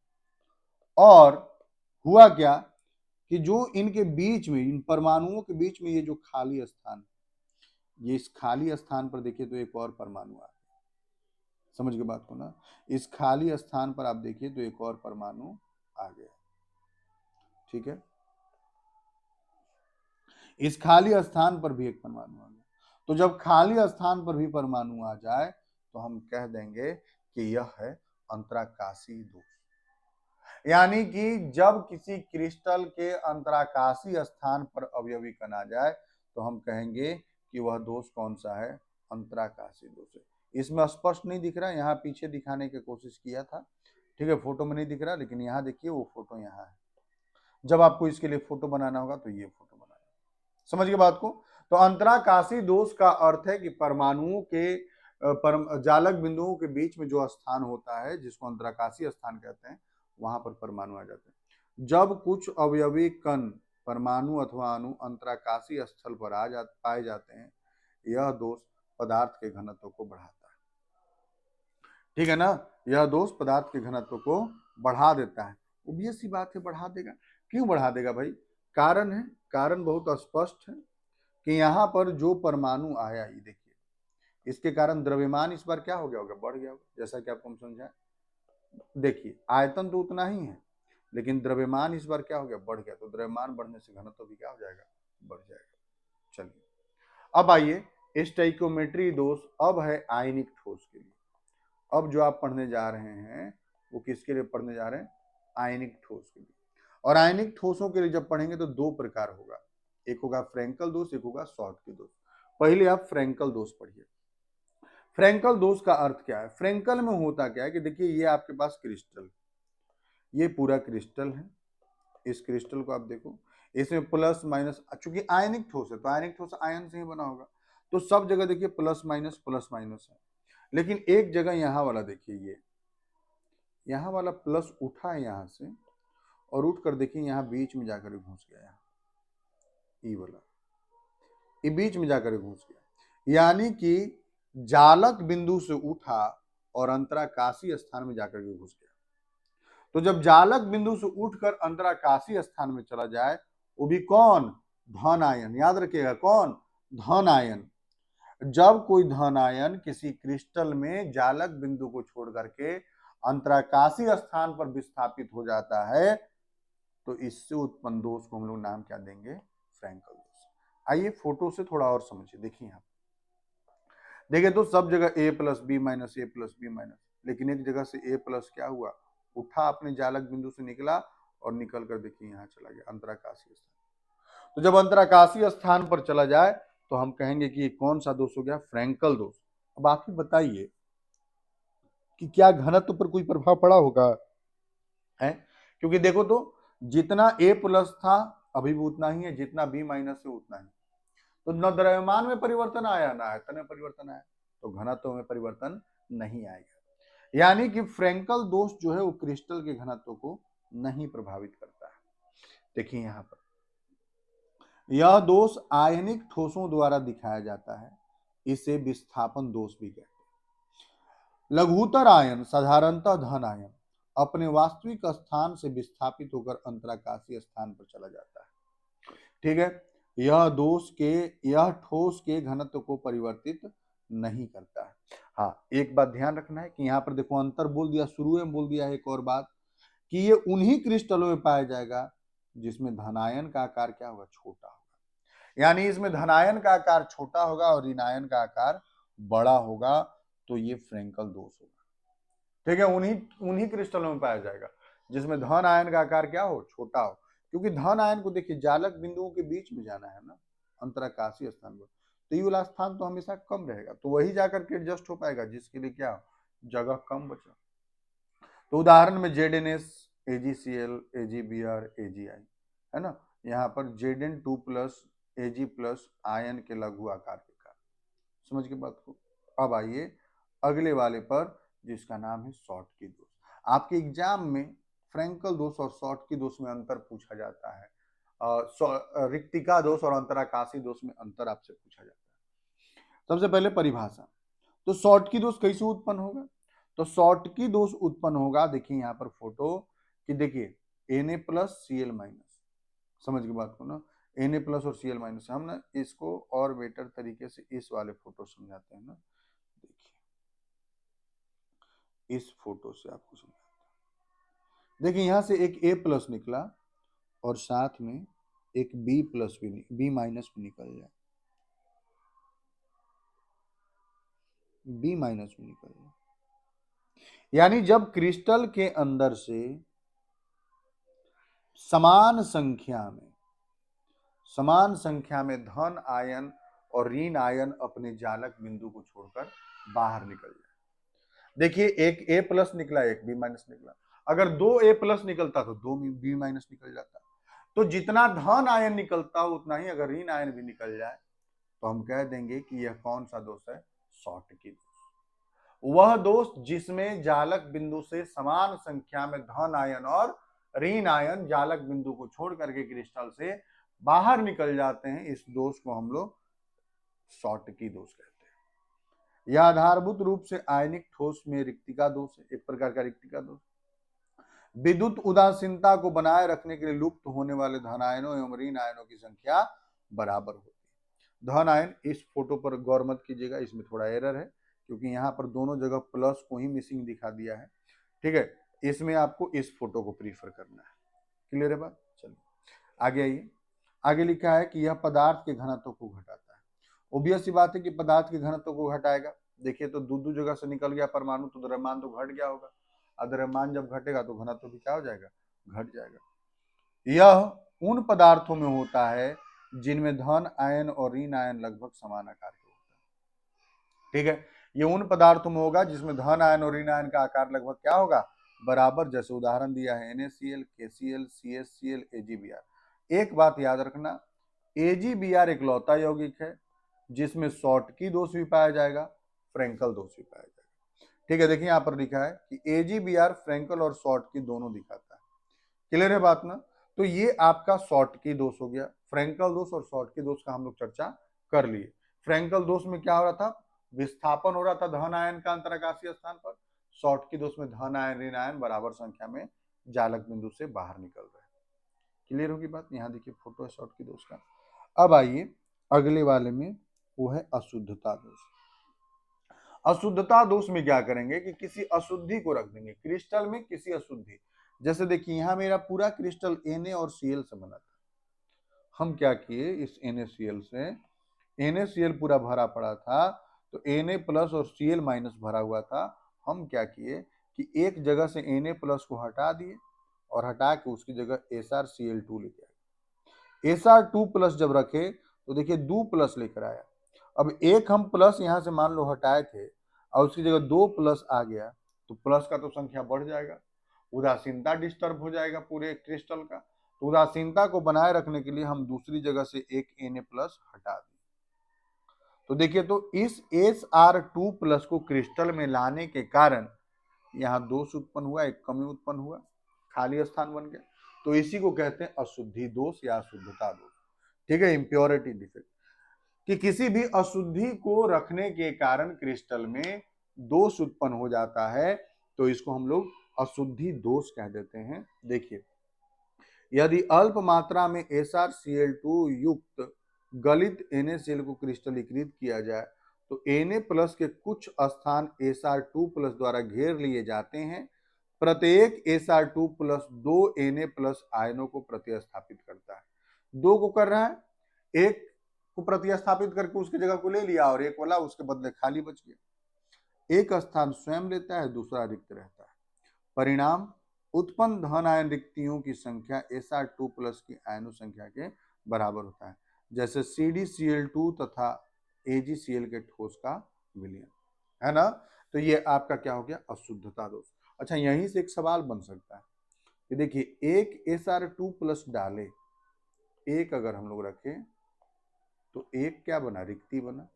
और हुआ क्या कि जो इनके बीच में, इन परमाणुओं के बीच में ये जो खाली स्थान, ये इस खाली स्थान पर देखिए तो एक और परमाणु आ गया। समझ के बात को ना। इस खाली स्थान पर आप देखिए तो एक और परमाणु आ गया, ठीक है, इस खाली स्थान पर भी एक परमाणु आ गया। तो जब खाली स्थान पर भी परमाणु आ जाए तो हम कह देंगे कि यह है अंतराकाशी दोष। यानी कि जब किसी क्रिस्टल के अंतराकाशी स्थान पर अवयवी कण आ जाए तो हम कहेंगे कि वह दोष कौन सा है, अंतराकाशी दोष है। इसमें स्पष्ट नहीं दिख रहा, यहाँ पीछे दिखाने की कोशिश किया था, ठीक है, फोटो में नहीं दिख रहा, लेकिन यहाँ देखिए वो फोटो यहाँ है। जब आपको इसके लिए फोटो बनाना होगा तो ये फोटो बनाना, समझ गए बात को। तो अंतराकाशी दोष का अर्थ है कि परमाणुओं के जालक बिंदुओं के बीच में जो स्थान होता है जिसको अंतराकाशी स्थान कहते हैं, वहां पर परमाणु आ जाते हैं। जब कुछ अवयवी कण परमाणु अथवा अणु अंतराकाशी स्थल पर पाए जाते हैं, यह दोष पदार्थ के घनत्व को बढ़ाता है, ठीक है ना, यह दोष पदार्थ के घनत्व को बढ़ा देता है। ऑब्वियस सी बात है, बढ़ा देगा। क्यों बढ़ा देगा भाई? कारण है, कारण बहुत स्पष्ट है कि यहाँ पर जो परमाणु आया, ये देखिए, इसके कारण द्रव्यमान इस बार क्या हो गया होगा, बढ़ गया होगा, जैसा कि आपको हम समझाएं। देखिए आयतन तो उतना ही है, लेकिन द्रव्यमान इस बार क्या हो गया, बढ़ गया। तो द्रव्यमान बढ़ने से घनत्व भी क्या हो जाएगा, बढ़ जाएगा। चलिए अब आइए स्टोइकियोमेट्री दोष अब है आयनिक ठोस के लिए। अब जो आप पढ़ने जा रहे हैं वो किसके लिए पढ़ने जा रहे हैं, आयनिक ठोस के लिए। और आयनिक ठोसों के लिए जब पढ़ेंगे तो दो प्रकार होगा, एक होगा फ्रैंकल दोष, एक होगा शॉर्टकी दोष। पहले आप फ्रैंकल दोष पढ़िए। फ्रैंकल दोष का अर्थ क्या है? फ्रैंकल में होता क्या है कि देखिए ये आपके पास क्रिस्टल, ये पूरा क्रिस्टल है, इस क्रिस्टल को आप देखो, इसमें प्लस माइनस, चूंकि आयनिक ठोस है तो आयनिक ठोस आयन से ही बना होगा, तो सब जगह देखिए प्लस माइनस है। लेकिन एक जगह यहाँ वाला देखिए, ये यहाँ वाला प्लस उठा है यहाँ से और उठ कर देखिए यहाँ बीच में जाकर घुस गया, यहाँ ई वाला, ये बीच में जाकर घुस गया। यानी कि जालक बिंदु से उठा और अंतराकाशी स्थान में जाकर के घुस गया। तो जब जालक बिंदु से उठकर अंतराकाशी स्थान में चला जाए, वो भी कौन, धन आयन, याद रखिएगा कौन, धन आयन। जब कोई धन आयन किसी क्रिस्टल में जालक बिंदु को छोड़ करके अंतराकाशी स्थान पर विस्थापित हो जाता है तो इससे उत्पन्न दोष को हम लोग नाम क्या देंगे, फ्रैंकल दोष। आइए फोटो से थोड़ा और समझिए। देखिए यहाँ देखिए तो सब जगह ए प्लस बी माइनस, ए प्लस बी माइनस, लेकिन एक जगह से ए प्लस क्या हुआ, उठा अपने जालक बिंदु से निकला और निकल कर देखिए यहाँ चला गया अंतराकाशी स्थान। तो जब अंतराकाशी स्थान पर चला जाए तो हम कहेंगे कि कौन सा दोष हो गया, फ्रैंकल दोष। अब आखिर बताइए कि क्या घनत्व पर कोई प्रभाव पड़ा होगा, है? क्योंकि देखो तो जितना ए प्लस था अभी भी उतना ही है, जितना बी माइनस है उतना ही। तो न द्रव्यमान में परिवर्तन आया ना आयतन में परिवर्तन आया, तो घनत्व में परिवर्तन नहीं आएगा। यानी कि फ्रैंकल दोष जो है वो क्रिस्टल के घनत्व को नहीं प्रभावित करता है। देखिए यहाँ पर यह दोष आयनिक ठोसों द्वारा दिखाया जाता है, इसे विस्थापन दोष भी कहते हैं। लघुतर आयन साधारणतः धन आयन अपने वास्तविक स्थान से विस्थापित होकर अंतराकाशी स्थान पर चला जाता है, ठीक है। यह ठोस के घनत्व को परिवर्तित नहीं करता है। हाँ, एक बात ध्यान रखना है कि यहाँ पर देखो अंतर बोल दिया, शुरू में बोल दिया एक और बात कि ये उन्हीं क्रिस्टलों में पाया जाएगा जिसमें धनायन का आकार क्या होगा, छोटा होगा। यानी इसमें धनायन का आकार छोटा होगा और ऋणायन का आकार बड़ा होगा, तो ये फ्रैंकल दोष होगा, ठीक है। उन्हीं क्रिस्टलों में पाया जाएगा जिसमें धन आयन का आकार क्या हो, छोटा हो। क्योंकि धन आयन को देखिए जालक बिंदुओं के बीच में जाना है ना, अंतराकाशी स्थान पर, तो ये वाला स्थान तो हमेशा कम रहेगा, तो वही जाकर के एडजस्ट हो पाएगा जिसके लिए क्या जगह कम बचा। तो उदाहरण में ZnS, AgCl, AgBr, AgI है ना, यहाँ पर Zn2 plus Ag plus ion के लघु आकार के कारण, समझ के बात को। अब आइए अगले वाले पर जिसका नाम है शॉर्टकी दोष। आपके एग्जाम में फ्रैंकल दोष और शॉर्टकी दोष में अंतर पूछा जाता है, रिक्तिका दोष और अंतराकाशी दोष में अंतर आपसे पूछा जाता है। सबसे पहले परिभाषा, तो शॉर्टकी दोष कैसे उत्पन्न होगा, तो शॉर्टकी दोष उत्पन्न होगा, देखिए यहाँ पर फोटो कि देखिए Na प्लस Cl माइनस, समझ के बात को ना, Na प्लस और Cl माइनस। हम ना इसको और बेटर तरीके से इस वाले फोटो समझाते हैं ना, देखिए इस फोटो से आपको समझाता हूं। देखिए यहां से एक A प्लस निकला और साथ में एक B प्लस भी, B माइनस भी निकल जाए, B माइनस भी निकल जाए। यानी जब क्रिस्टल के अंदर से समान संख्या में धन आयन और ऋण आयन अपने जालक बिंदु को छोड़कर बाहर निकल जाए। देखिए एक A प्लस निकला, एक B माइनस निकला। अगर 2 A प्लस निकलता तो 2 B माइनस निकल जाता। तो जितना धन आयन निकलता हो उतना ही अगर ऋण आयन भी निकल जाए तो हम कह देंगे कि यह कौन सा दोष है, शॉटकी दोष। वह दोष जिसमें जालक बिंदु से समान संख्या में धन आयन और ऋण आयन जालक बिंदु को छोड़ करके क्रिस्टल से बाहर निकल जाते हैं, इस दोष को हम लोग शॉटकी दोष कहते हैं। यह आधारभूत रूप से आयनिक ठोस में रिक्तिका दोष है, एक प्रकार का रिक्तिका दोष। विद्युत उदासीनता को बनाए रखने के लिए लुप्त होने वाले धन आयनों एवं ऋण आयनों की संख्या बराबर होती है। धन आयन, इस फोटो पर गौर मत कीजिएगा, इसमें थोड़ा एरर है क्योंकि यहाँ पर दोनों जगह प्लस को ही मिसिंग दिखा दिया है। ठीक है, इसमें आपको इस फोटो को प्रीफर करना है। क्लियर है बात? चलिए आगे आइए। आगे लिखा है कि यह पदार्थ के घनत्व को घटाता है। ऑब्वियस सी बात है कि पदार्थ के घनत्व को घटाएगा। देखिए तो दो जगह से निकल गया परमाणु, तो द्रव्यमान तो घट गया होगा, और द्रव्यमान जब घटेगा तो घनत्व भी क्या हो जाएगा, घट जाएगा। यह उन पदार्थों में होता है जिनमें धन आयन और ऋण आयन लगभग समान आकार के होता है। ठीक है, ये उन पदार्थों में होगा जिसमें धन आयन और ऋण आयन का आकार लगभग क्या होगा, बराबर। जैसे उदाहरण दिया है NaCl, KCl, CHCl, AgBr। एक बात याद रखना, AgBr एक लौता यौगिक है जिसमें शॉटकी दोष भी पाया जाएगा, फ्रेंकल दोष भी पाया जाएगा। ठीक है, देखिए यहाँ पर लिखा है कि AgBr फ्रेंकल और शॉटकी दोनों दिखाता है। क्लियर है बात ना? तो ये आपका शॉटकी दोष हो गया। फ्रेंकल दोष और शॉटकी दोष का हम लोग चर्चा कर लिए। फ्रेंकल दोष में क्या हो रहा था, विस्थापन हो रहा था धन आयन का अंतराकाशीय स्थान पर। शॉटकी दोष में धन आयन ऋण आयन बराबर संख्या में जालक बिंदु से बाहर निकल रहे हैं। क्लियर होगी बात? यहाँ देखिए फोटो है शॉटकी दोष का। अब आइए अगले वाले में, वो है अशुद्धता दोष। अशुद्धता दोष में क्या करेंगे कि किसी अशुद्धि को रख देंगे क्रिस्टल में, किसी अशुद्धि। जैसे देखिए यहाँ मेरा पूरा क्रिस्टल Na और Cl से बना था। हम क्या किए, इस NaCl से, NaCl पूरा भरा पड़ा था तो Na प्लस और Cl माइनस भरा हुआ था। हम क्या किए कि एक जगह से Na प्लस को हटा दिए और हटा के उसकी जगह SrCl2 लेके आए। Sr2 प्लस जब रखे तो देखिए 2 प्लस लेकर आया। अब एक हम प्लस यहाँ से मान लो हटाए थे और उसकी जगह 2 प्लस आ गया, तो प्लस का तो संख्या बढ़ जाएगा, उदासीनता डिस्टर्ब हो जाएगा पूरे क्रिस्टल का। तो उदासीनता को बनाए रखने के लिए हम दूसरी जगह से एक Na प्लस हटा दें। तो देखिए तो इस Sr2 प्लस को क्रिस्टल में लाने के कारण यहाँ दोष उत्पन्न हुआ, एक कमी उत्पन्न हुआ, खाली स्थान बन गया। तो इसी को कहते हैं अशुद्धि दोष या अशुद्धता दोष। ठीक है, इम्प्योरिटी डिफेक्ट, कि किसी भी अशुद्धि को रखने के कारण क्रिस्टल में दोष उत्पन्न हो जाता है, तो इसको हम लोग अशुद्धि दोष कह देते हैं। देखिए यदि अल्प मात्रा में SrCl2 युक्त गलित NaCl को क्रिस्टलीकृत किया जाए तो Na प्लस के कुछ स्थान Sr2 प्लस द्वारा घेर लिए जाते हैं। प्रत्येक Sr2 प्लस 2 Na प्लस आयनों को प्रतिस्थापित करता है। 2 को कर रहा है, एक को प्रतिस्थापित करके उसकी जगह को ले लिया और एक वाला उसके बदले खाली बच गया। एक स्थान स्वयं लेता है, दूसरा रिक्त रहता है। परिणाम, उत्पन्न धन आयन रिक्तियों की संख्या Sr2 प्लस की आयनों संख्या के बराबर होता है, जैसे CdCl2 तथा AgCl के ठोस का विलयन, है ना? तो ये आपका क्या हो गया, अशुद्धता दोष। अच्छा, यहीं से एक सवाल बन सकता है कि देखिए एक Sr2 प्लस डाले, एक अगर हम लोग रखें तो एक क्या बना, रिक्ति बना,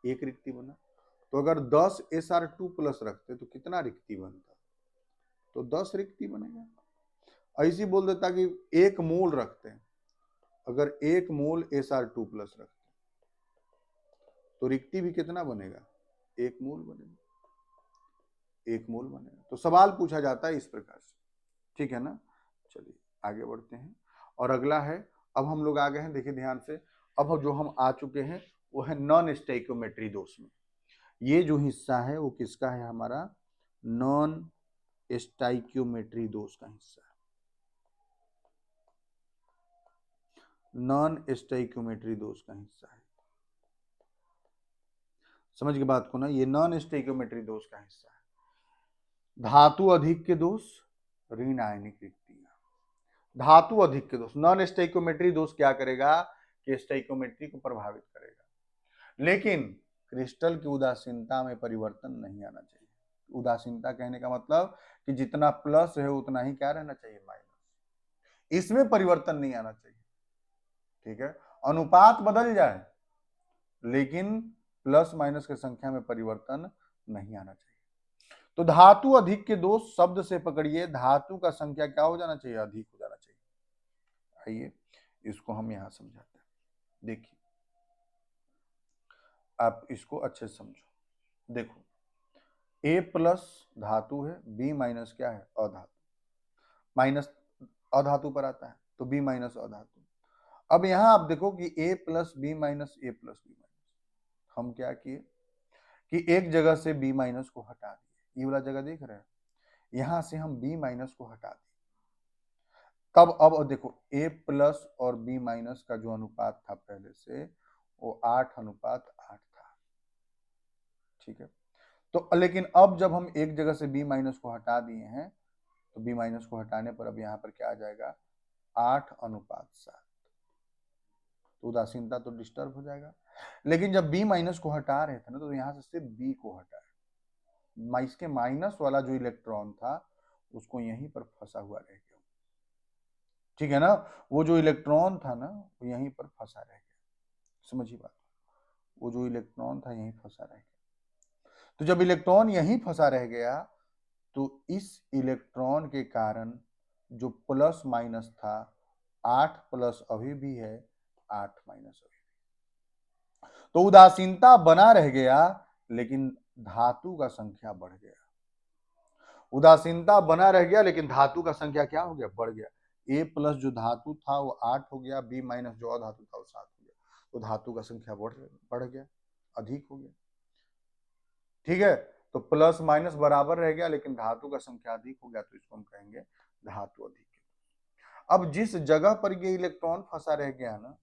एक रिक्ति बना। तो अगर 10 Sr2 प्लस रखते तो कितना रिक्ति बनता, तो 10 रिक्ति बनेगा। ऐसी बोल देता कि 1 मोल रखते हैं, अगर 1 मोल Sr2 प्लस रखते तो रिक्ति भी कितना बनेगा, 1 मोल बनेगा, 1 मोल बनेगा। तो सवाल पूछा जाता है इस प्रकार से। ठीक है ना? चलिए आगे बढ़ते हैं। और अगला है, अब हम लोग आ गए हैं, देखिए ध्यान से, अब जो हम आ चुके हैं वो है नॉन स्टोइकियोमेट्री दोष में। ये जो हिस्सा है वो किसका है, हमारा नॉन स्टाइक्योमेट्री दोष का हिस्सा है, नॉन स्टाइक्योमेट्री दोष का हिस्सा है। समझ के बात को ना, ये नॉन स्टाइक्योमेट्री दोष का हिस्सा है। धातु अधिक के दोष, ऋण आयनिक रिक्तियां। धातु अधिक के दोष, नॉन स्टाइक्योमेट्री दोष क्या करेगा कि स्टाइक्योमेट्री को प्रभावित करेगा, लेकिन क्रिस्टल की उदासीनता में परिवर्तन नहीं आना चाहिए। उदासीनता कहने का मतलब कि जितना प्लस है उतना ही क्या रहना चाहिए, माइनस। इसमें परिवर्तन नहीं आना चाहिए, ठीक है। अनुपात बदल जाए लेकिन प्लस माइनस की संख्या में परिवर्तन नहीं आना चाहिए। तो धातु अधिक के दोष शब्द से पकड़िए, धातु का संख्या क्या हो जाना चाहिए, अधिक हो जाना चाहिए। आइए इसको हम यहां समझाते हैं। देखिए आप इसको अच्छे से समझो। देखो A प्लस धातु है, B माइनस क्या है, अधातु। माइनस अधातु पर आता है तो B माइनस अधातु। अब यहां आप देखो कि A plus B minus A plus B minus, हम क्या किए कि एक जगह से B माइनस को हटा दिए, ये वाला जगह देख रहे हैं, यहां से हम B माइनस को हटा दिए। तब अब देखो A प्लस और B माइनस का जो अनुपात था पहले से वो 8:8 था, ठीक है। तो लेकिन अब जब हम एक जगह से B माइनस को हटा दिए हैं तो B माइनस को हटाने पर अब यहाँ पर क्या आ जाएगा, 8:7। तो उदासीनता तो डिस्टर्ब हो जाएगा। लेकिन जब B माइनस को हटा रहे थे ना तो यहाँ से सिर्फ B को हटाए, इसके माइनस वाला जो इलेक्ट्रॉन था उसको यहीं पर फंसा हुआ रह गया, ठीक है ना। वो जो इलेक्ट्रॉन था ना वो यहीं पर फंसा रह गया, समझिए बात। वो जो इलेक्ट्रॉन था यहीं फंसा रह गया। तो जब इलेक्ट्रॉन यहीं फंसा रह गया तो इस इलेक्ट्रॉन के कारण जो प्लस माइनस था, 8 प्लस अभी भी है, 8 माइनस अभी भी, तो उदासीनता बना रह गया लेकिन धातु का संख्या बढ़ गया। उदासीनता बना रह गया लेकिन धातु का संख्या क्या हो गया, बढ़ गया। A प्लस जो धातु था वो 8 हो गया, B माइनस जो अधातु था वो 7 हो गया, तो धातु का संख्या बढ़ गया, अधिक हो गया, ठीक है। तो प्लस माइनस बराबर रह गया लेकिन धातु का संख्या अधिक हो गया, तो इसको हम कहेंगे धातु अधिक। अब जिस जगह पर ये इलेक्ट्रॉन फंसा रह गया ना,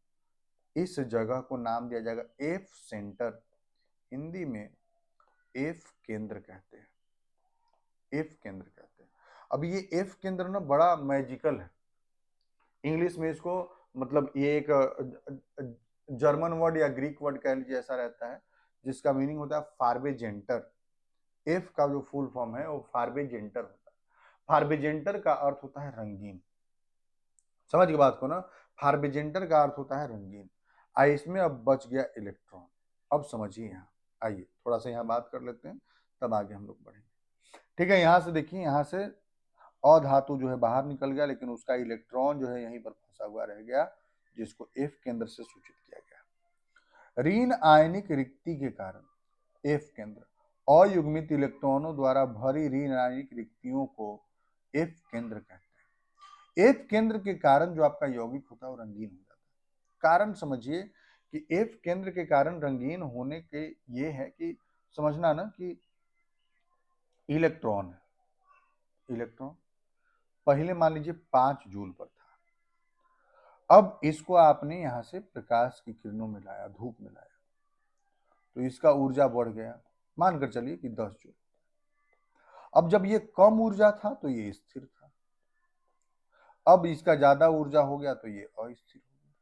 इस जगह को नाम दिया जाएगा एफ सेंटर, हिंदी में एफ केंद्र कहते हैं, एफ केंद्र कहते हैं। अब ये एफ केंद्र ना बड़ा मैजिकल है, इंग्लिश में इसको मतलब ये एक जर्मन वर्ड या ग्रीक वर्ड कह लीजिए ऐसा रहता है, जिसका मीनिंग होता है फार्बेजेंटर। एफ का जो फुल फॉर्म है वो फार्बेजेंटर होता है। फार्बेजेंटर का अर्थ होता है रंगीन, समझ की बात को ना, फार्बेजेंटर का अर्थ होता है रंगीन। आइए इसमें अब बच गया इलेक्ट्रॉन, अब समझिए यहाँ। आइए थोड़ा सा यहाँ बात कर लेते हैं तब आगे हम लोग बढ़ेंगे, ठीक है। यहाँ से देखिए, यहाँ से अधातु जो है बाहर निकल गया लेकिन उसका इलेक्ट्रॉन जो है यहीं पर फंसा हुआ रह गया, जिसको एफ केंद्र से सूचित किया गया। ऋण आयनिक रिक्ति के कारण एफ केंद्र अयुग्मित इलेक्ट्रॉनों द्वारा भरी ऋण आयनिक रिक्तियों को एफ केंद्र कहते हैं। एफ केंद्र के कारण जो आपका यौगिक होता है वो रंगीन हो जाता है। कारण समझिए कि एफ केंद्र के कारण रंगीन होने के ये है कि समझना ना कि इलेक्ट्रॉन है, इलेक्ट्रॉन पहले मान लीजिए 5 जूल पर था, अब इसको आपने यहां से प्रकाश की किरणों में लाया, धूप में लाया, तो इसका ऊर्जा बढ़ गया, मानकर चलिए कि 10 जूल। अब जब ये कम ऊर्जा था तो ये स्थिर था, अब इसका ज्यादा ऊर्जा हो गया तो ये अस्थिर हो गया,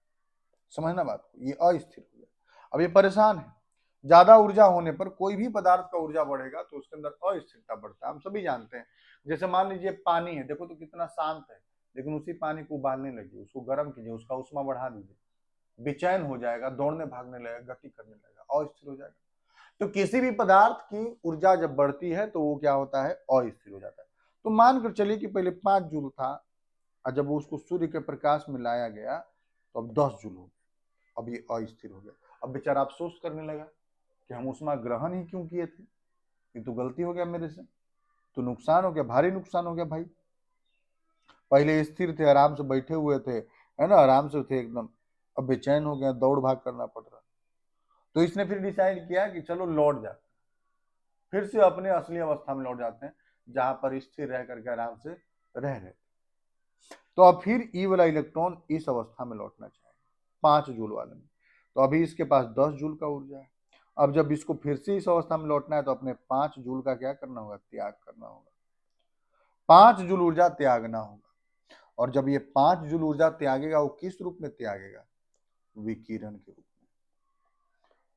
समझना बात को, ये अस्थिर हो गया। अब ये परेशान है, ज्यादा ऊर्जा होने पर कोई भी पदार्थ का ऊर्जा बढ़ेगा तो उसके अंदर अस्थिरता बढ़ता है, हम सभी जानते हैं। जैसे मान लीजिए पानी है, देखो तो कितना शांत है, लेकिन उसी पानी को उबालने लगिए, उसको गर्म कीजिए, उसका उष्मा बढ़ा दीजिए, बेचैन हो जाएगा, दौड़ने भागने लगेगा, गति करने लगेगा, अस्थिर हो जाएगा। तो किसी भी पदार्थ की ऊर्जा जब बढ़ती है तो वो क्या होता है, अस्थिर हो जाता है। तो मानकर चलिए कि पहले 5 जूल था और जब उसको सूर्य के प्रकाश में लाया गया तो अब 10 जूल हो गया, अब ये अस्थिर हो गया। अब बेचारा अफसोस करने लगा कि हम उष्मा ग्रहण ही क्यों किए थे, ये तो गलती हो गया मेरे से, तो नुकसान हो गया, भारी नुकसान हो गया भाई। पहले स्थिर थे, आराम से बैठे हुए थे, है ना, आराम से थे एकदम, अब बेचैन हो गया, दौड़ भाग करना पड़ रहा। तो इसने फिर डिसाइड किया कि चलो लौट जाते, फिर से अपने असली अवस्था में लौट जाते हैं, जहां पर स्थिर रह करके आराम से रह रहे। तो अब फिर ई वाला इलेक्ट्रॉन इस अवस्था में लौटना चाहिए 5 जूल वाले में। तो अभी इसके पास 10 जूल का ऊर्जा है। अब जब इसको फिर से इस अवस्था में लौटना है तो अपने 5 जूल का क्या करना होगा, त्याग करना होगा। 5 जूल ऊर्जा त्यागना होगा। और जब ये 5 जूल ऊर्जा त्यागेगा, वो किस रूप में त्यागेगा, विकिरण के रूप में।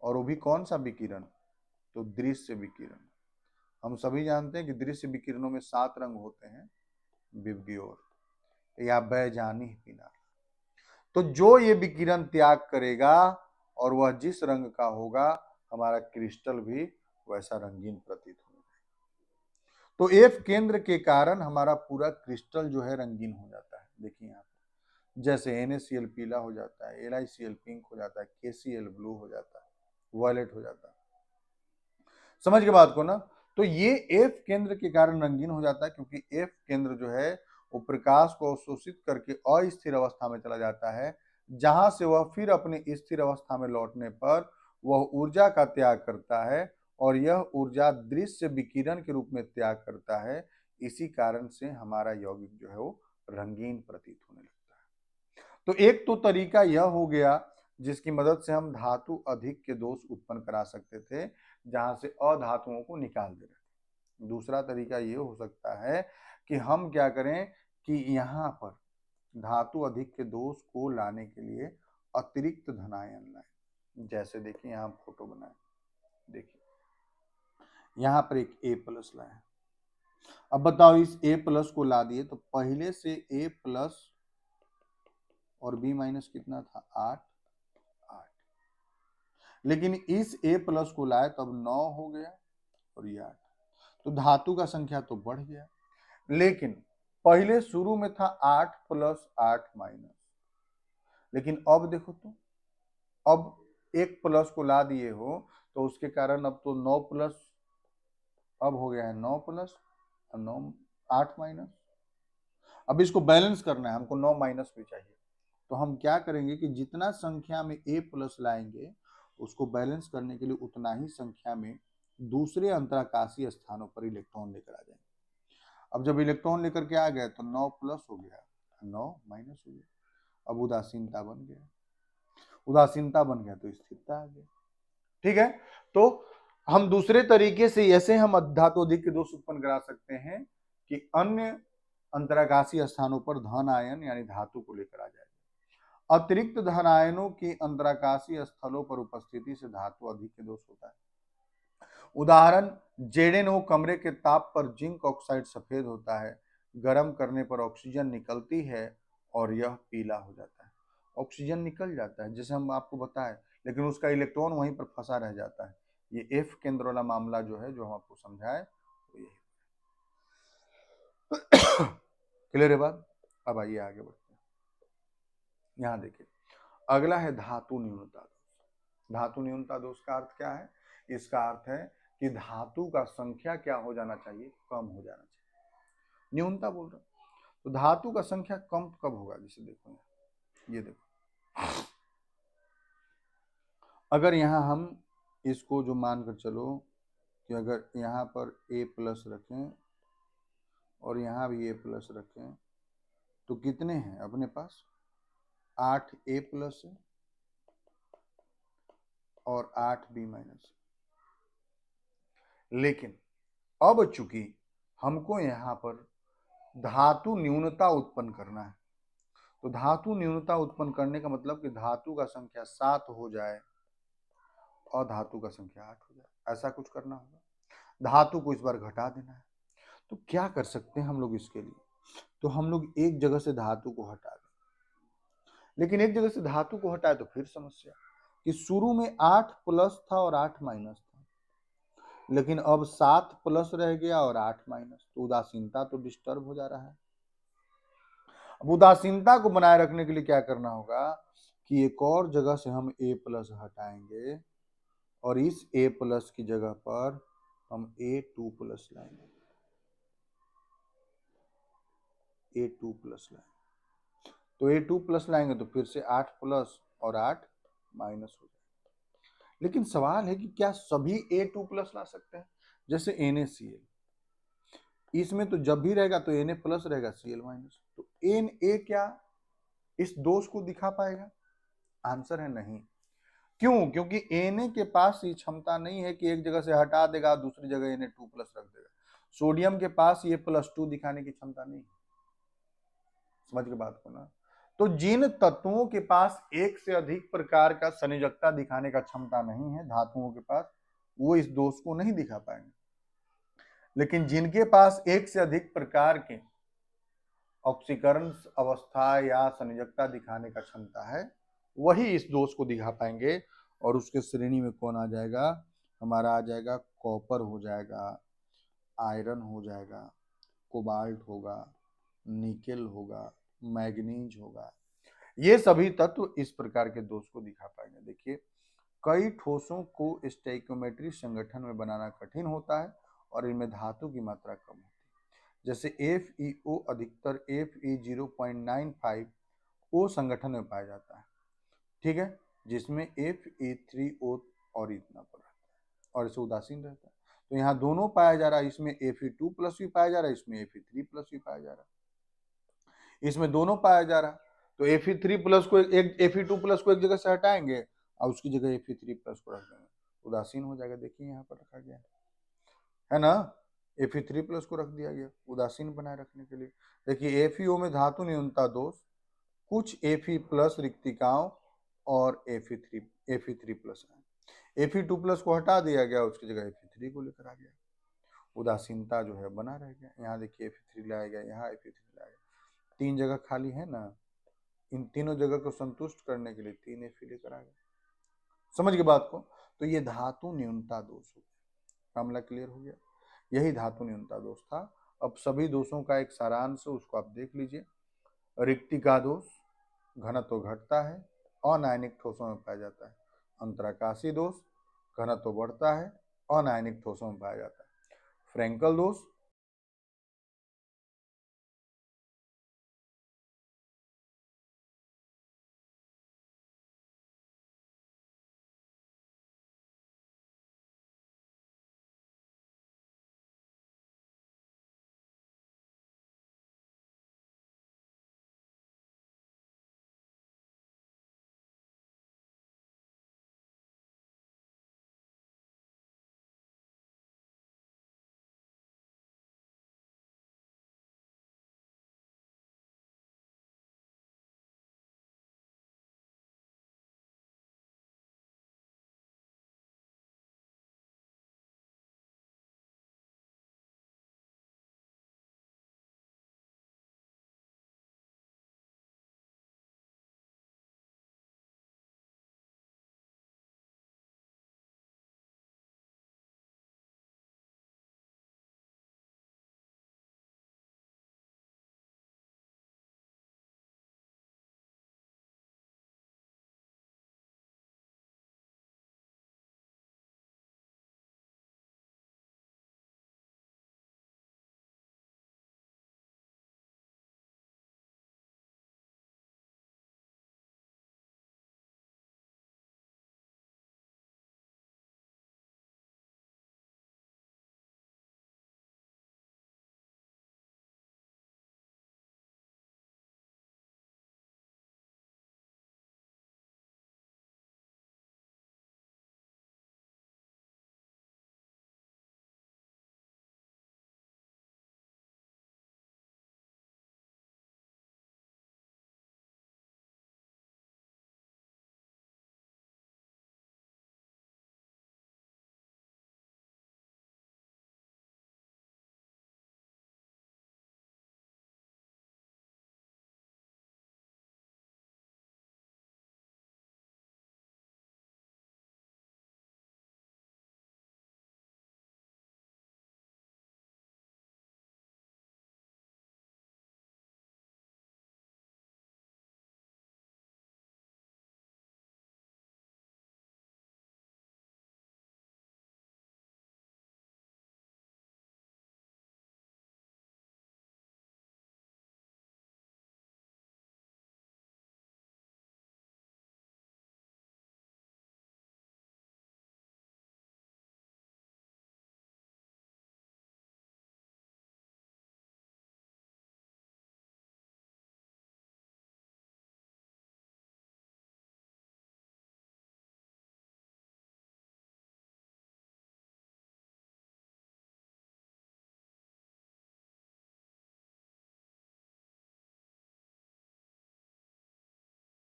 और वो भी कौन सा विकिरण, तो दृश्य विकिरण। हम सभी जानते हैं कि दृश्य विकिरणों में 7 रंग होते हैं, विबग्योर या बैजानी पीना। तो जो ये विकिरण त्याग करेगा और वह जिस रंग का होगा, हमारा क्रिस्टल भी वैसा रंगीन प्रतीत होगा। तो एफ केंद्र के कारण हमारा पूरा क्रिस्टल जो है रंगीन हो जाता है। देखिए यहाँ पर जैसे NaCl पीला हो जाता है, LiCl पिंक हो जाता है, KCl ब्लू हो जाता है, वायलेट हो जाता है। समझ के बात को ना। तो ये एफ केंद्र के कारण रंगीन हो जाता है, क्योंकि एफ केंद्र जो है वो प्रकाश को अवशोषित करके अस्थिर अवस्था में चला जाता है, जहां से वह फिर अपने स्थिर अवस्था में लौटने पर वह ऊर्जा का त्याग करता है, और यह ऊर्जा दृश्य विकिरण के रूप में त्याग करता है। इसी कारण से हमारा यौगिक जो है वो रंगीन प्रतीत होने लगता है। तो एक तो तरीका यह हो गया जिसकी मदद से हम धातु अधिक के दोष उत्पन्न करा सकते थे, जहां से अधातुओं को निकाल दे रहे थे। दूसरा तरीका ये हो सकता है कि हम क्या करें कि यहाँ पर धातु अधिक के दोष को लाने के लिए अतिरिक्त धनायन लाएं। जैसे देखिए यहाँ फोटो बनाए, देखिए यहाँ पर एक A+ लाए। अब बताओ इस A+ को ला दिए तो पहले से A+ और B- कितना था, 8। लेकिन इस A+ को लाए तो अब 9 हो गया और ये 8। तो धातु का संख्या तो बढ़ गया, लेकिन पहले शुरू में था 8 + 8-। लेकिन अब देखो तो अब एक प्लस को ला दिए हो तो उसके कारण अब तो 9+, अब हो गया है 9+ और 9 8-। अब इसको बैलेंस करना है, हमको 9- भी चाहिए। तो हम क्या करेंगे कि जितना संख्या में A+ लाएंगे, उसको बैलेंस करने के लिए उतना ही संख्या में दूसरे अंतराकाशीय स्थानों पर इलेक्ट्रॉन लेकर आ जाएंगे। अब जब इलेक्ट्रॉन लेकर के आ गए तो 9+ हो गया, 9- हो गया। अब उदासीनता बन गया, उदासीनता बन गया तो स्थिरता आ गया। ठीक है। तो हम दूसरे तरीके से ऐसे हम धातु अधिक के दोष उत्पन्न करा सकते हैं कि अन्य अंतराकाशीय स्थानों पर धन आयन यानी धातु को लेकर आ जाएगा। अतिरिक्त धन आयनों की अंतराकाशीय स्थलों पर उपस्थिति से धातु अधिक के दोष होता है। उदाहरण Zn कमरे के ताप पर जिंक ऑक्साइड सफेद होता है, गर्म करने पर ऑक्सीजन निकलती है और यह पीला हो जाता है। ऑक्सीजन निकल जाता है जैसे हम आपको बताएं, लेकिन उसका इलेक्ट्रॉन वहीं पर फंसा रह जाता है। ये एफ केंद्र वाला मामला जो है, जो हम आपको समझाए, तो यही। क्लियर है बात। अब आइए आगे बढ़ते हैं। यहाँ देखिए अगला है धातु न्यूनता दोष। धातु न्यूनता दोष का अर्थ क्या है, इसका अर्थ है कि धातु का संख्या क्या हो जाना चाहिए, कम हो जाना चाहिए। न्यूनता बोल रहा हूं तो धातु का संख्या कम कब होगा, जैसे देखो ये देखो, अगर यहाँ हम इसको जो मानकर चलो कि अगर यहाँ पर A+ रखें और यहाँ भी A+ रखें तो कितने हैं अपने पास, 8 A+ है और 8 B-। लेकिन अब चूंकि हमको यहाँ पर धातु न्यूनता उत्पन्न करना है, तो धातु न्यूनता उत्पन्न करने का मतलब कि धातु का संख्या 7 हो जाए और धातु का संख्या 8 हो जाए, ऐसा कुछ करना होगा। धातु को इस बार घटा देना है। तो क्या कर सकते हैं हम लोग इसके लिए, तो हम लोग एक जगह से धातु को हटा दें। लेकिन एक जगह से धातु को हटाए तो फिर समस्या कि शुरू में 8+ था और 8- था, लेकिन अब 7+ रह गया और 8-, तो उदासीनता तो डिस्टर्ब हो जा रहा है। अब उदासीनता को बनाए रखने के लिए क्या करना होगा कि एक और जगह से हम A+ हटाएंगे और इस A+ की जगह पर हम A2+ लाएंगे, A2+ लाएंगे। तो A2+ लाएंगे तो फिर से 8+ और 8- हो जाएगा। लेकिन सवाल है कि क्या सभी A2+ ला सकते हैं, जैसे NaCl, इसमें तो जब भी रहेगा तो Na प्लस रहेगा, Cl माइनस, तो Na क्या इस दोष को दिखा पाएगा? आंसर है नहीं। क्यों? क्योंकि Na के पास ये क्षमता नहीं है कि एक जगह से हटा देगा दूसरी जगह Na2 प्लस रख देगा। सोडियम के पास ये +2 दिखाने की क्षमता नहीं है। समझ के बात को ना। तो जिन तत्वों के पास एक से अधिक प्रकार का संयोजकता दिखाने का क्षमता नहीं है धातुओं के पास, वो इस दोष को नहीं दिखा पाएंगे। लेकिन जिनके पास एक से अधिक प्रकार के ऑक्सीकरण अवस्था या संयोजकता दिखाने का क्षमता है, वही इस दोष को दिखा पाएंगे। और उसके श्रेणी में कौन आ जाएगा? हमारा आ जाएगा कॉपर हो जाएगा, आयरन हो जाएगा, कोबाल्ट होगा, निकेल होगा, मैग्नीज होगा। ये सभी तत्व इस प्रकार के दोष को दिखा पाएंगे। देखिए, कई ठोसों को स्टोइकियोमेट्री संगठन में बनाना कठिन होता है और इनमें धातु की मात्रा कम होती है। जैसे FeO अधिकतर Fe0.95 O संगठन में पाया जाता है, ठीक है, जिसमें Fe3O और इतना पर रहता है और इसे उदासीन रहता है। तो यहाँ दोनों पाया जा रहा है, इसमें Fe2 प्लस भी पाया जा रहा है, इसमें Fe3 प्लस भी पाया जा रहा है, इसमें दोनों पाया जा रहा है। तो Fe3 प्लस को एक Fe2 प्लस को एक जगह से हटाएंगे और उसकी जगह Fe3 प्लस को रख देंगे, उदासीन हो जाएगा। देखिए यहाँ पर रखा गया है ना, Fe3 प्लस को रख दिया गया उदासीन बनाए रखने के लिए। देखिए FeO में धातु न्यूनता दोष, कुछ Fe प्लस रिक्तिकाओं और Fe3 प्लस है। Fe2 प्लस को हटा दिया गया, उसकी जगह Fe3 को लेकर आ गया, उदासीनता जो है बना रह गया। यहाँ देखिए Fe3 लाया गया, यहाँ Fe3 लाया गया, 3 जगह खाली है ना, इन तीनों जगह को संतुष्ट करने के लिए 3 Fe लेकर आ गया। समझ गए बात को? तो ये धातु न्यूनता दोष हो गया। मामला क्लियर हो गया? यही धातु न्यूनता दोष था। अब सभी दोषों का एक सारांश, उसको आप देख लीजिए। रिक्तिका दोष, घनत्व घटता है, अनायनिक ठोसों में पाया जाता है। अंतराकाशी दोष, घनत्व बढ़ता है, अनायनिक ठोसों में पाया जाता है। फ्रैंकल दोष,